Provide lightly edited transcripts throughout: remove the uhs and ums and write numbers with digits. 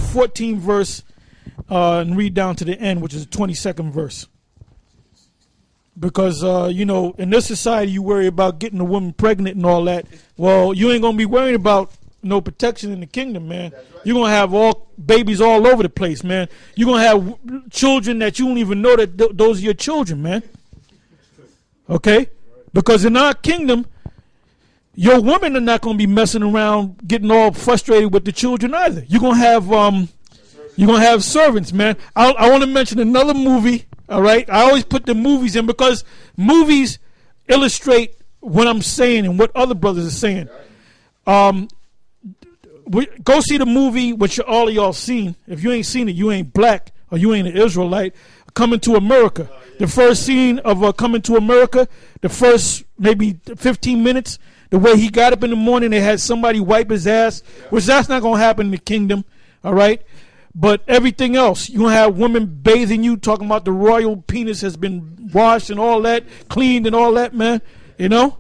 14th verse and read down to the end, which is the 22nd verse. Because, in this society, you worry about getting a woman pregnant and all that. Well, you ain't going to be worrying about no protection in the kingdom, man. Right. You're going to have all babies all over the place, man. You're going to have children that you don't even know that those are your children, man. Okay? Because in our kingdom, your women are not going to be messing around getting all frustrated with the children either. You're going to have servants, man. I want to mention another movie, all right? I always put the movies in because movies illustrate what I'm saying and what other brothers are saying. Go see the movie, which all of y'all seen. If you ain't seen it, you ain't black or you ain't an Israelite. Coming to America. The first scene of Coming to America, the first maybe 15 minutes, the way he got up in the morning, they had somebody wipe his ass, which that's not going to happen in the kingdom, all right? But everything else, you have women bathing you, talking about the royal penis has been washed and all that, cleaned and all that, man, you know?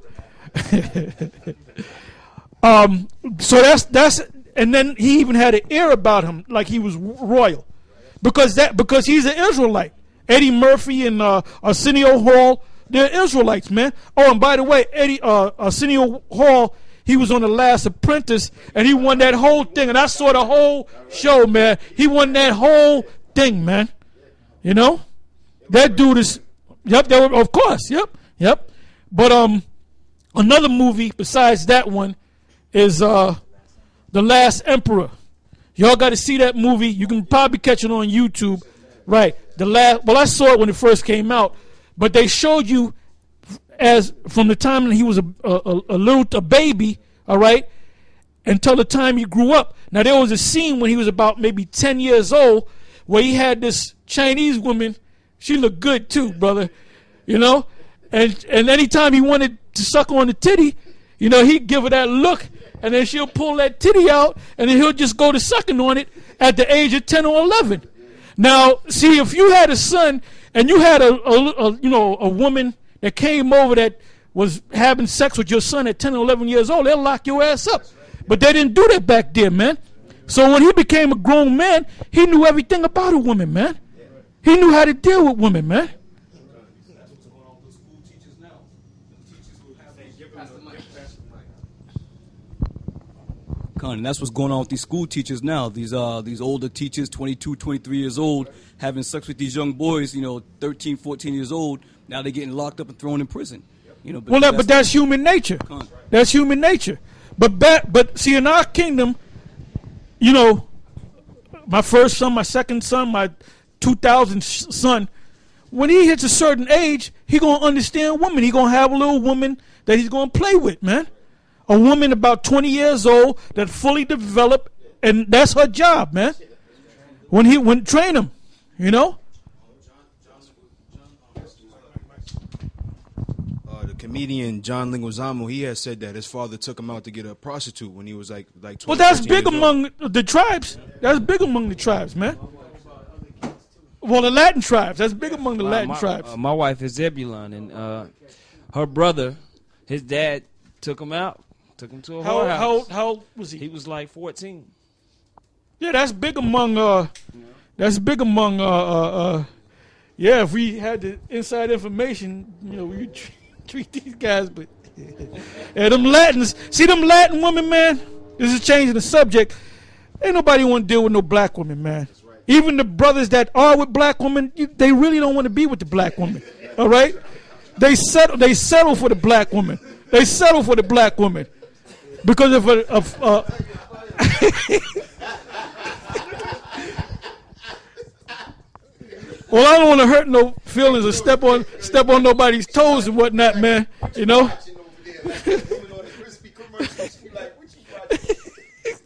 So that's and then he even had an air about him like he was royal, because he's an Israelite. Eddie Murphy and Arsenio Hall, they're Israelites, man. Oh, and by the way, Arsenio Hall, he was on The Last Apprentice and he won that whole thing, and I saw the whole show, man. He won that whole thing, man. You know, that dude is. Yep, of course. Yep. But another movie besides that one is The Last Emperor. Y'all got to see that movie. You can probably catch it on YouTube. Right. I saw it when it first came out, but they showed you as from the time that he was a baby, all right, until the time he grew up. Now there was a scene when he was about maybe 10 years old where he had this Chinese woman. She looked good too, brother. You know, and anytime he wanted to suck on the titty, you know, he'd give her that look, and then she'll pull that titty out, and then he'll just go to sucking on it at the age of 10 or 11. Now, see, if you had a son and you had a woman that came over that was having sex with your son at 10 or 11 years old, they'll lock your ass up. But they didn't do that back then, man. So when he became a grown man, he knew everything about a woman, man. He knew how to deal with women, man. And that's what's going on with these school teachers now. These older teachers, 22, 23 years old, having sex with these young boys, 13, 14 years old. Now they're getting locked up and thrown in prison. But that's human nature. That's human nature. But see, in our kingdom, my first son, my second son, my 2000 son, when he hits a certain age, he gonna understand women. He gonna have a little woman that he's gonna play with, man. A woman about 20 years old that fully developed, and that's her job, man. When train him, The comedian John Leguizamo, he has said that his father took him out to get a prostitute when he was like 12. Well, that's big among the tribes. That's big among the tribes, man. Well, the Latin tribes. That's big among the Latin tribes. My wife is Zebulon, and her brother, his dad took him out. Took him to a whorehouse. How old was he? He was like 14. Yeah, that's big among. Yeah, if we had the inside information, we treat these guys. But yeah, them Latins. See them Latin women, man. This is changing the subject. Ain't nobody want to deal with no black women, man. Even the brothers that are with black women, they really don't want to be with the black woman. All right, they settle for the black woman. They settle for the black woman. Because well, I don't want to hurt no feelings or step on nobody's toes and whatnot, man.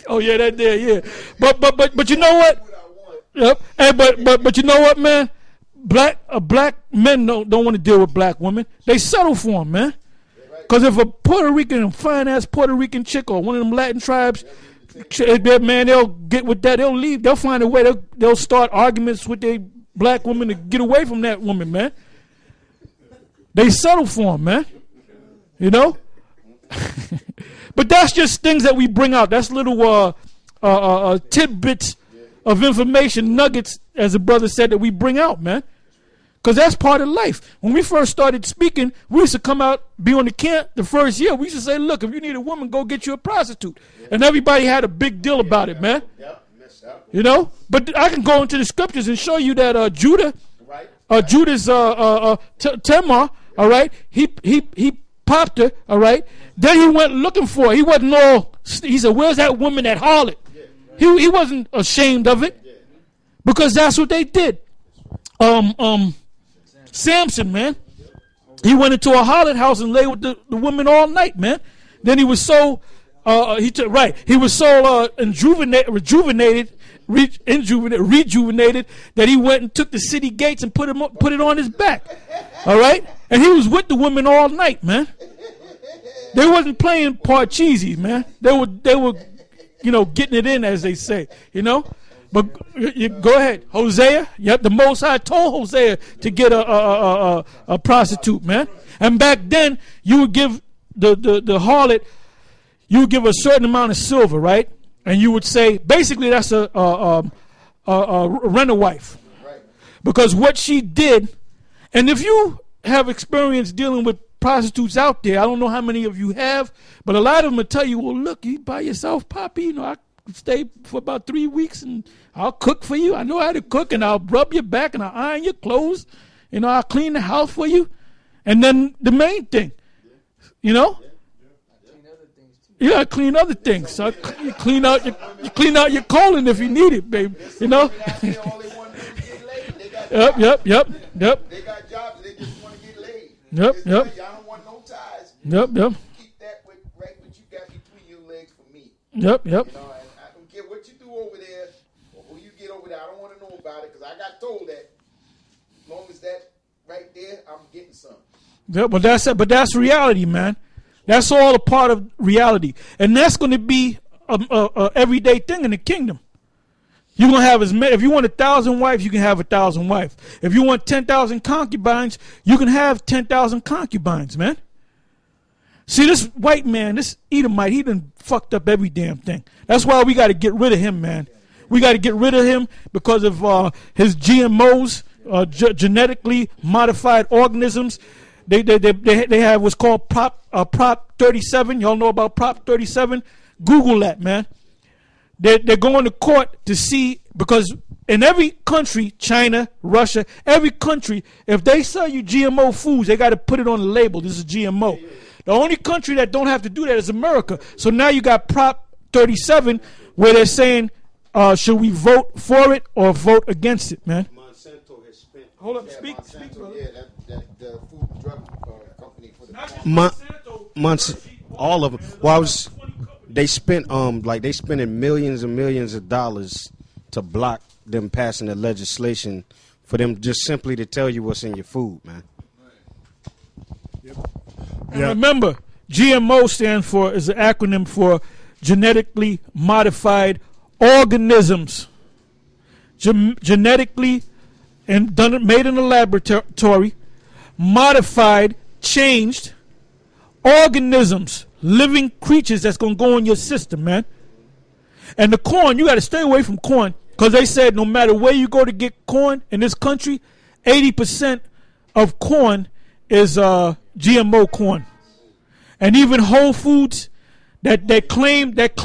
Oh yeah, that there, yeah. But you know what? Yep. Hey, but you know what, man? Black men don't want to deal with black women. They settle for them, man. Because if a Puerto Rican, fine-ass Puerto Rican chick or one of them Latin tribes, man, they'll get with that. They'll leave. They'll find a way. They'll start arguments with their black woman to get away from that woman, man. They settle for them, man. But that's just things that we bring out. That's little tidbits of information, nuggets, as the brother said, that we bring out, man. Because that's part of life. When we first started speaking, we used to come out, be on the camp the first year. We used to say, look, if you need a woman, go get you a prostitute. And everybody had a big deal about it, man. You know? But I can go into the scriptures and show you that Judah's Tamar, all right, he popped her, all right. Then he went looking for her. He wasn't all, he said, where's that woman, that harlot? He wasn't ashamed of it because that's what they did. Samson, man, he went into a harlot house and lay with the women all night, man. Then he was so rejuvenated that he went and took the city gates and put it on his back. All right, and he was with the women all night, man. They wasn't playing Parcheesi, man. They were, getting it in, as they say, But go ahead, Hosea. Yep, the Most High told Hosea to get a prostitute, man. And back then, you would give the harlot, you would give a certain amount of silver, right? And you would say, basically, that's a renter wife, because what she did. And if you have experience dealing with prostitutes out there, I don't know how many of you have, but a lot of them will tell you, well, look, you by yourself, Poppy, I stay for about 3 weeks and I'll cook for you. I know how to cook, and I'll rub your back and I'll iron your clothes. I'll clean the house for you. And then the main thing, you gotta clean other things. So you clean out your colon if you need it, baby. Yep. They got jobs, they just want to get laid. Yep. Y'all don't want no ties. Yep. Keep that right what you got between your legs for me. Yep. And I don't care what you do over there or who you get over there. I don't want to know about it because I got told that. As long as that right there, I'm getting some. Yeah, but that's reality, man. That's all a part of reality, and that's going to be a everyday thing in the kingdom. You're going to have as many. If you want 1,000 wives, you can have 1,000 wives. If you want 10,000 concubines, you can have 10,000 concubines, man. See, this white man, this Edomite, he done fucked up every damn thing. That's why we got to get rid of him, man. We got to get rid of him because of his GMOs, genetically modified organisms. They have what's called Prop 37. Y'all know about Prop 37? Google that, man. They're going to court to see, because in every country, China, Russia, every country, if they sell you GMO foods, they got to put it on the label. This is GMO. The only country that don't have to do that is America. So now you got Prop 37 where they're saying, should we vote for it or vote against it, man? Monsanto has spent. Hold up, speak, brother. Yeah, that the food and drug company for the All of them. Well, they spent they spending millions and millions of dollars to block them passing the legislation for them just simply to tell you what's in your food, man. And remember, GMO is an acronym for genetically modified organisms. Genetically and made in a laboratory, modified, changed organisms, living creatures that's going to go in your system, man. And the corn, you got to stay away from corn, because they said no matter where you go to get corn in this country, 80% of corn is GMO corn. And even Whole Foods, they claim that